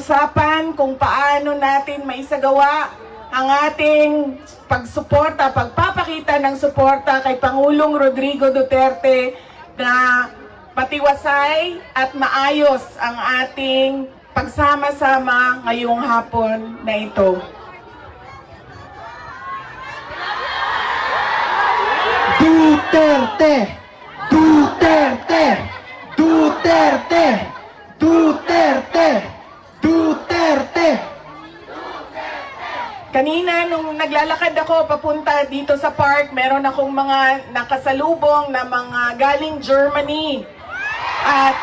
pag-usapan kung paano natin maisagawa ang ating pagsuporta, pagpapakita ng suporta kay Pangulong Rodrigo Duterte na matiwasay at maayos ang ating pagsama-sama ngayong hapon na ito. Duterte! Duterte! Duterte! Duterte! Duterte! Kanina nung naglalakad ako papunta dito sa park, meron akong mga nakasalubong na mga galing Germany. At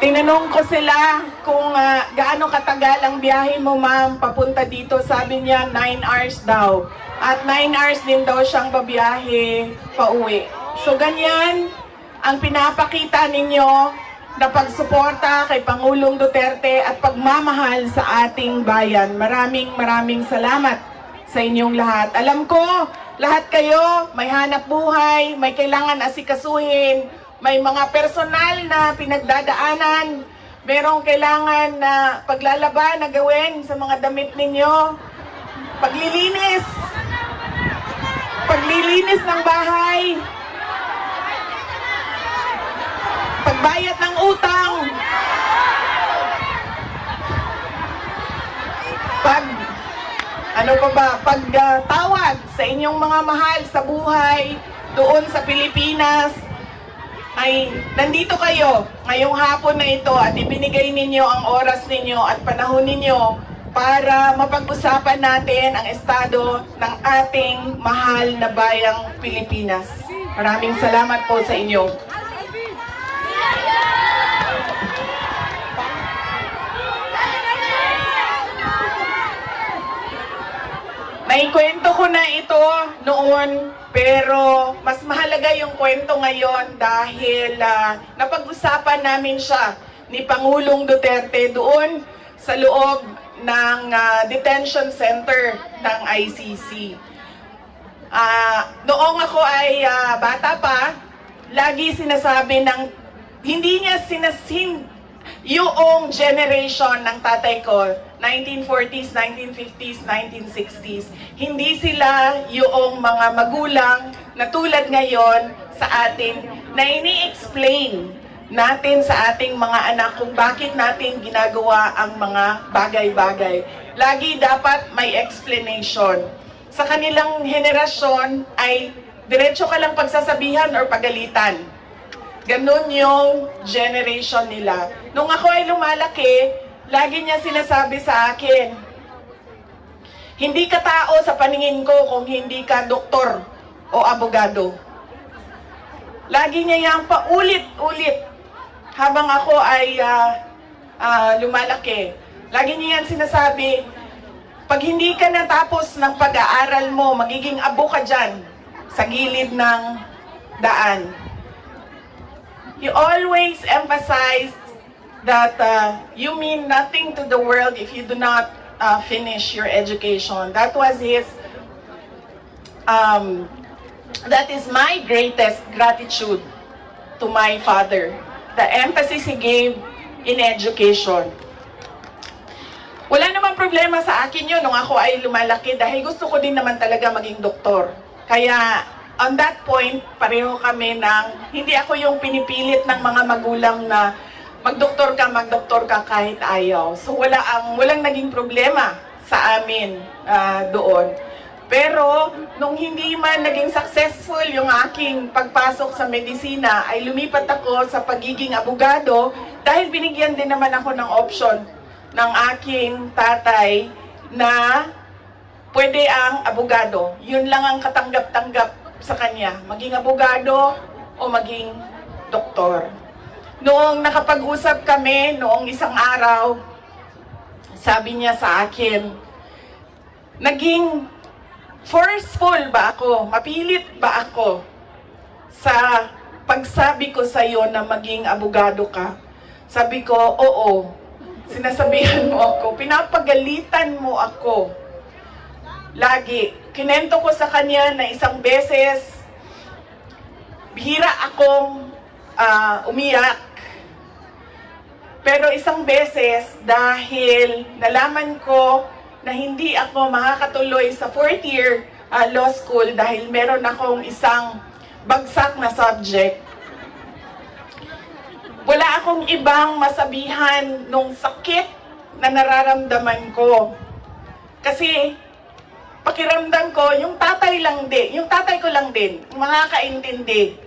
tinanong ko sila kung gaano katagal ang biyahe mo, ma'am, papunta dito. Sabi niya 9 hours daw. At 9 hours din daw siyang babiyahe pauwi. So ganyan ang pinapakita ninyo na pagsuporta kay Pangulong Duterte at pagmamahal sa ating bayan. Maraming salamat sa inyong lahat. Alam ko, lahat kayo may hanap buhay, may kailangan asikasuhin, may mga personal na pinagdadaanan, merong kailangan na paglalaba na gawin sa mga damit ninyo, paglilinis ng bahay, pagbayad ng utang, pagtawad sa inyong mga mahal sa buhay doon sa Pilipinas. Ay nandito kayo ngayong hapon na ito at ibinigay ninyo ang oras ninyo at panahon ninyo para mapag-usapan natin ang estado ng ating mahal na bayang Pilipinas. Maraming salamat po sa inyo. Naikwento ko na ito noon, pero mas mahalaga yung kwento ngayon dahil napag-usapan namin siya ni Pangulong Duterte doon sa loob ng detention center ng ICC. Noong ako ay bata pa, lagi sinasabi ng hindi niya yung generation ng tatay ko, 1940s, 1950s, 1960s, hindi sila yung mga magulang na tulad ngayon sa atin na ini-explain natin sa ating mga anak kung bakit natin ginagawa ang mga bagay-bagay. Lagi dapat may explanation. Sa kanilang henerasyon ay diretso ka lang pagsasabihan or pagalitan. Ganun yung generation nila. Nung ako ay lumalaki, lagi niya sinasabi sa akin, hindi ka tao sa paningin ko kung hindi ka doktor o abogado. Lagi niya yan paulit-ulit habang ako ay lumalaki. Lagi niya yan sinasabi, pag hindi ka natapos ng pag-aaral mo, magiging abo ka dyan sa gilid ng daan. You always emphasize that you mean nothing to the world if you do not finish your education. That was his, that is my greatest gratitude to my father. The emphasis he gave in education. Wala namang problema sa akin yun nung ako ay lumalaki dahil gusto ko din naman talaga maging doktor. Kaya on that point, pareho kami ng, hindi ako yung pinipilit ng mga magulang na magdoktor ka kahit ayaw. So walang naging problema sa amin doon. Pero nung hindi man naging successful yung aking pagpasok sa medisina, ay lumipat ako sa pagiging abogado dahil binigyan din naman ako ng option ng aking tatay na pwede ang abogado. Yun lang ang katanggap-tanggap sa kanya, maging abogado o maging doktor. Noong nakapag-usap kami, noong isang araw, sabi niya sa akin, naging forceful ba ako? Mapilit ba ako sa pagsabi ko sa iyo na maging abogado ka? Sabi ko, oo. Sinasabihan mo ako, pinapagalitan mo ako. Lagi. Kinento ko sa kanya na isang beses, bihira akong umiyak. Pero isang beses, dahil nalaman ko na hindi ako makakatuloy sa 4th year law school dahil meron akong isang bagsak na subject, wala akong ibang masabihan nung sakit na nararamdaman ko. Kasi pakiramdam ko, yung tatay ko lang din, makakaintindi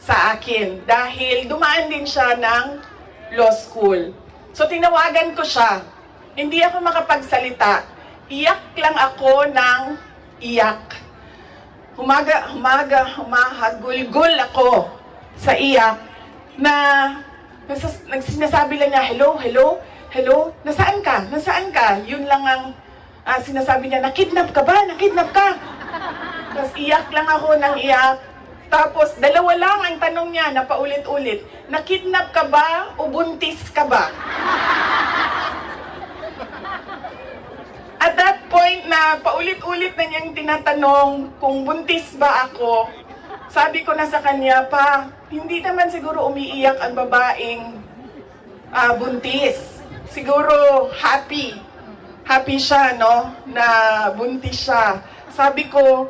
sa akin dahil dumaan din siya ng law school. So tinawagan ko siya. Hindi ako makapagsalita. Iyak lang ako ng iyak. Humahagulgul ako sa iyak na sinasabi lang niya, hello, hello, hello, nasaan ka? Nasaan ka? Yun lang ang sinasabi niya, nakidnap ka ba? Nakidnap ka? Tapos iyak lang ako ng iyak. Tapos, dalawa lang ang tanong niya na paulit-ulit. Nakidnap ka ba o buntis ka ba? At that point na paulit-ulit na niyang tinatanong kung buntis ba ako, sabi ko na sa kanya, pa, hindi naman siguro umiiyak ang babaeng buntis. Siguro happy. Happy siya, no? Na buntis siya. Sabi ko,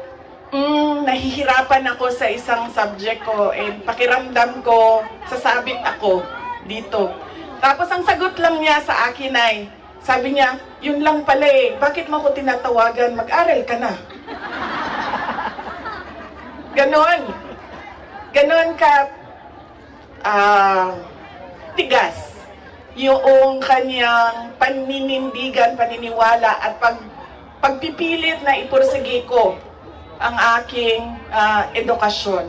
nahihirapan ako sa isang subject ko and pakiramdam ko, sasabit ako dito. Tapos ang sagot lang niya sa akin ay, sabi niya, yun lang pala eh, bakit mo ko tinatawagan, mag-aral ka na. Ganon. Ganon ka tigas yung kanyang paninindigan, paniniwala at pagpipilit na ipursige ko ang aking edukasyon.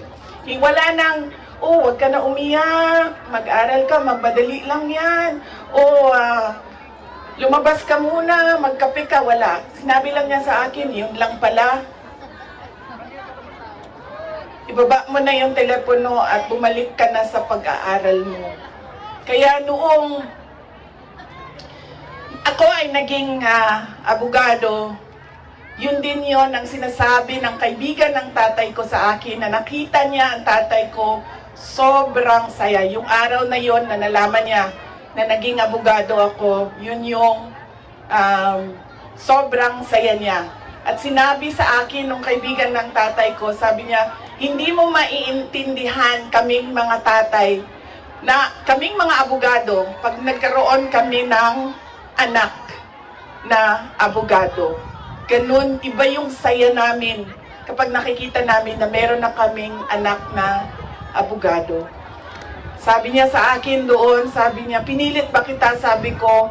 Wala nang, huwag ka na umiyak, mag-aral ka, magbadali lang yan, lumabas ka muna, magkape ka, wala. Sinabi lang niya sa akin, yun lang pala. Ibaba mo na yung telepono at bumalik ka na sa pag-aaral mo. Kaya noong ako ay naging abogado, yun din yon ang sinasabi ng kaibigan ng tatay ko sa akin na nakita niya ang tatay ko, sobrang saya. Yung araw na yon na nalaman niya na naging abogado ako, yun yung sobrang saya niya. At sinabi sa akin ng kaibigan ng tatay ko, sabi niya, hindi mo maiintindihan kaming mga tatay na kaming mga abogado pag nagkaroon kami ng anak na abogado. Ganun, iba yung saya namin kapag nakikita namin na meron na kaming anak na abogado. Sabi niya sa akin doon, sabi niya, pinilit ba kita? Sabi ko,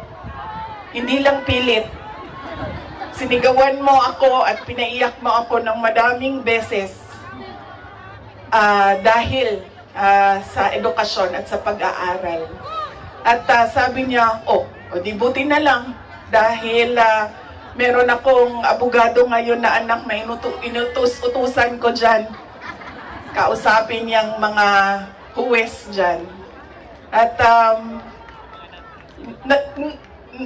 hindi lang pilit. Sinigawan mo ako at pinaiyak mo ako ng madaming beses dahil sa edukasyon at sa pag-aaral. At sabi niya, di buti na lang dahil meron akong abogado ngayon na anak na inutos-utusan ko dyan. Kausapin niyang mga huwes dyan. At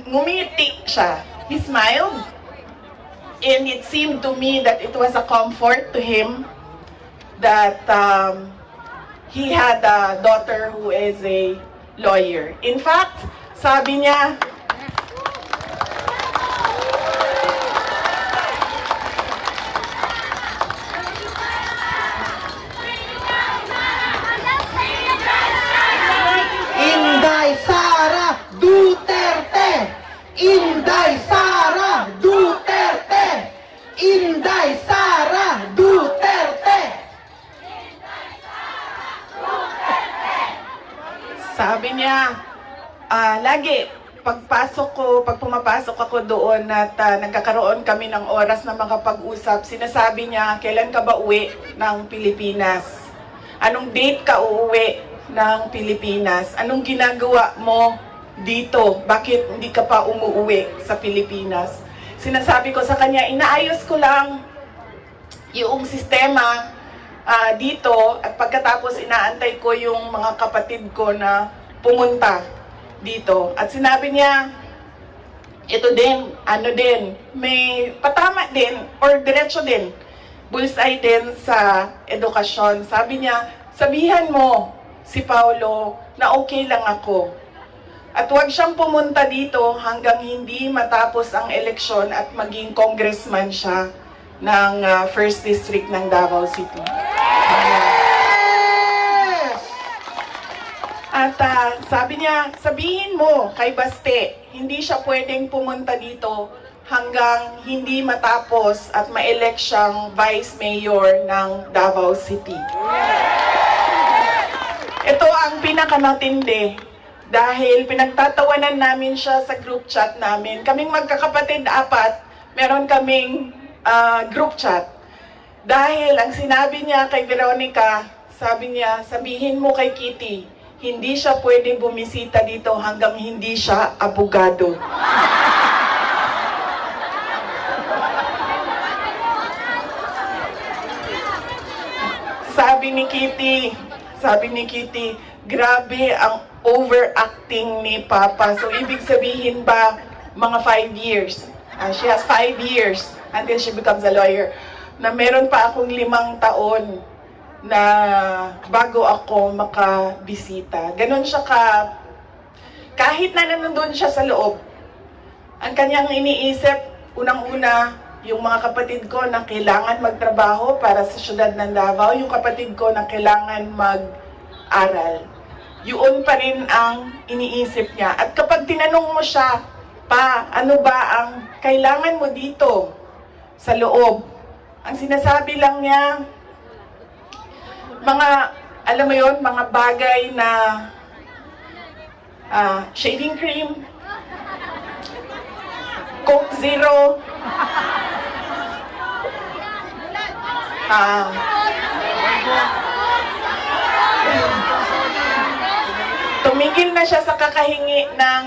ngumiti siya. He smiled. And it seemed to me that it was a comfort to him that he had a daughter who is a lawyer. In fact, sabi niya, Inday Sara Duterte! Inday Sara Duterte! Inday Sara Duterte! sabi niya, lagi, pag pumapasok ako doon at nagkakaroon kami ng oras na makapag-usap, sinasabi niya, kailan ka ba uwi ng Pilipinas? Anong date ka uuwi ng Pilipinas? Anong ginagawa mo dito? Bakit hindi ka pa umuwi sa Pilipinas? Sinasabi ko sa kanya, inaayos ko lang yung sistema dito at pagkatapos inaantay ko yung mga kapatid ko na pumunta dito. At sinabi niya, ito din, may patama din or diretso din, bullseye din sa edukasyon. Sabi niya, sabihan mo si Paulo na okay lang ako. At huwag siyang pumunta dito hanggang hindi matapos ang eleksyon at maging congressman siya ng 1st District ng Davao City. At sabi niya, sabihin mo kay Baste, hindi siya pwedeng pumunta dito hanggang hindi matapos at ma-elect siyang Vice Mayor ng Davao City. Ito ang pinakamatindi dahil pinagtatawanan namin siya sa group chat namin. Kaming magkakapatid 4, meron kaming group chat. Dahil ang sinabi niya kay Veronica, sabi niya, sabihin mo kay Kitty, hindi siya pwedeng bumisita dito hanggang hindi siya abogado. Sabi ni Kitty, grabe ang overacting ni Papa. So, ibig sabihin ba, mga 5 years. She has 5 years until she becomes a lawyer. Na meron pa akong 5 taon na bago ako makabisita. Ganon siya kahit na nandun siya sa loob, ang kanyang iniisip, unang-una, yung mga kapatid ko na kailangan magtrabaho para sa syudad ng Davao, yung kapatid ko na kailangan mag-aral. Yun pa rin ang iniisip niya. At kapag tinanong mo siya, pa, ano ba ang kailangan mo dito sa loob? Ang sinasabi lang niya, alam mo yon, mga bagay na shaving cream, Coke Zero, tumigil na siya sa kakahingi ng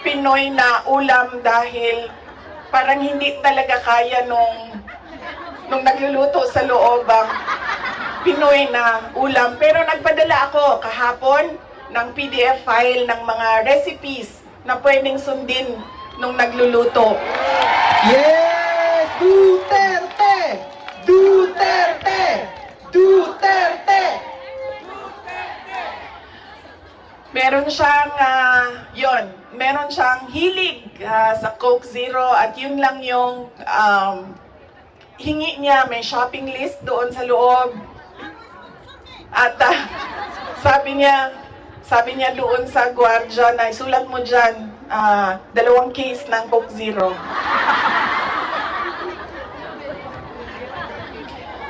Pinoy na ulam dahil parang hindi talaga kaya nung nagluluto sa loob ang Pinoy na ulam. Pero nagpadala ako kahapon ng PDF file ng mga recipes na pwedeng sundin nung nagluluto. Yes! Duterte! Duterte! Duterte! Meron siyang, meron siyang hilig sa Coke Zero at yun lang yung hingi niya. May shopping list doon sa loob. At sabi niya doon sa gwardiya na isulat mo dyan, 2 case ng Coke Zero.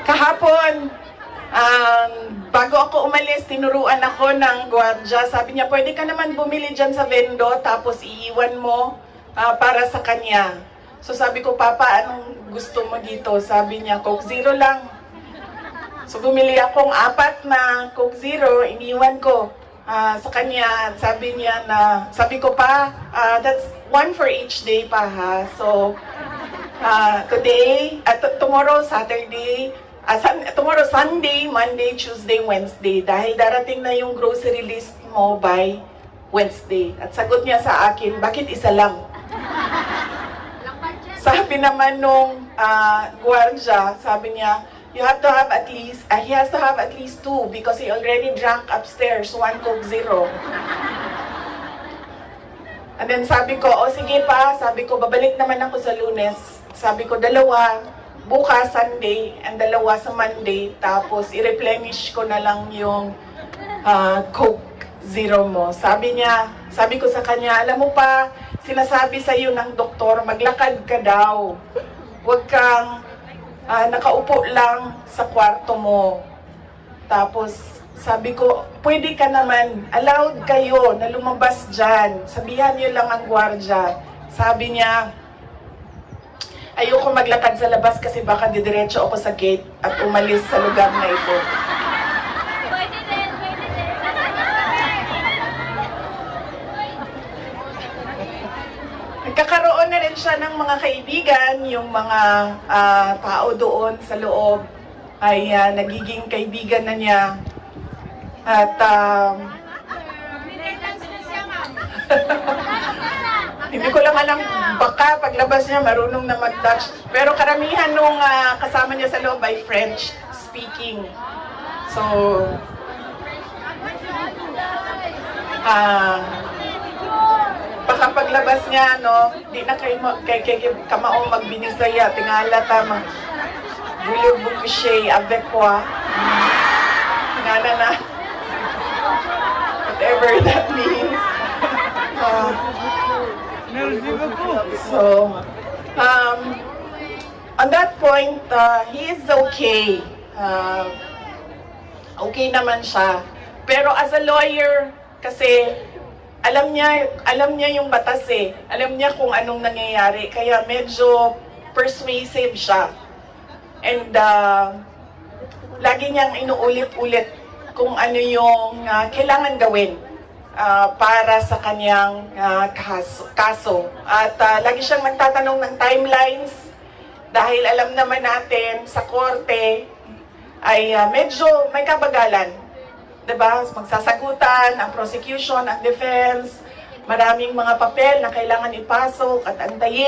Kahapon, bago ako umalis, tinuruan ako ng gwardiya. Sabi niya, pwede ka naman bumili dyan sa vendo, tapos iiwan mo para sa kanya. So sabi ko, Papa, anong gusto mo dito? Sabi niya, Coke Zero lang. So bumili akong 4 na Coke Zero, iniwan ko sa kanya. Sabi ko pa, that's 1 for each day pa ha. So today, tomorrow, Saturday, tomorrow, Sunday, Monday, Tuesday, Wednesday. Dahil darating na yung grocery list mo by Wednesday. At sagot niya sa akin, bakit isa lang? Sabi naman nung gwardiya, sabi niya, he has to have at least 2 because he already drank upstairs 1 Coke Zero. And then sabi ko, sige pa, sabi ko, babalik naman ako sa Lunes. Sabi ko, 2, bukas Sunday, and 2 sa Monday, tapos i-replenish ko na lang yung Coke Zero mo. Sabi ko sa kanya, alam mo pa, sinasabi sa iyo ng doktor, maglakad ka daw. Huwag kang nakaupo lang sa kwarto mo. Tapos, sabi ko, pwede ka naman, allowed kayo na lumabas dyan. Sabihan niyo lang ang gwardiya. Sabi niya, ayoko maglakad sa labas kasi baka didiretso ako sa gate at umalis sa lugar na ito. Nagkakaroon na rin siya ng mga kaibigan, yung mga tao doon sa loob ay nagiging kaibigan na niya. At hindi ko lang alam, baka paglabas niya marunong na mag-Dutch. Pero karamihan nung kasama niya sa loob ay French speaking. So, Baka paglabas niya, no, di na kay kamao magbinisaya, tingala tama. Voulez-vous coucher avec moi? Tingala na. Whatever that means. So, on that point, he is okay. Okay naman siya. Pero as a lawyer, kasi alam niya yung batas eh. Alam niya kung anong nangyayari. Kaya medyo persuasive siya. And lagi niyang inuulit-ulit kung ano yung kailangan gawin para sa kanyang kaso. At lagi siyang nagtatanong ng timelines dahil alam naman natin sa korte ay medyo may kabagalan. Diba? Magsasagutan, ang prosecution, ang defense, maraming mga papel na kailangan ipasok at antayin.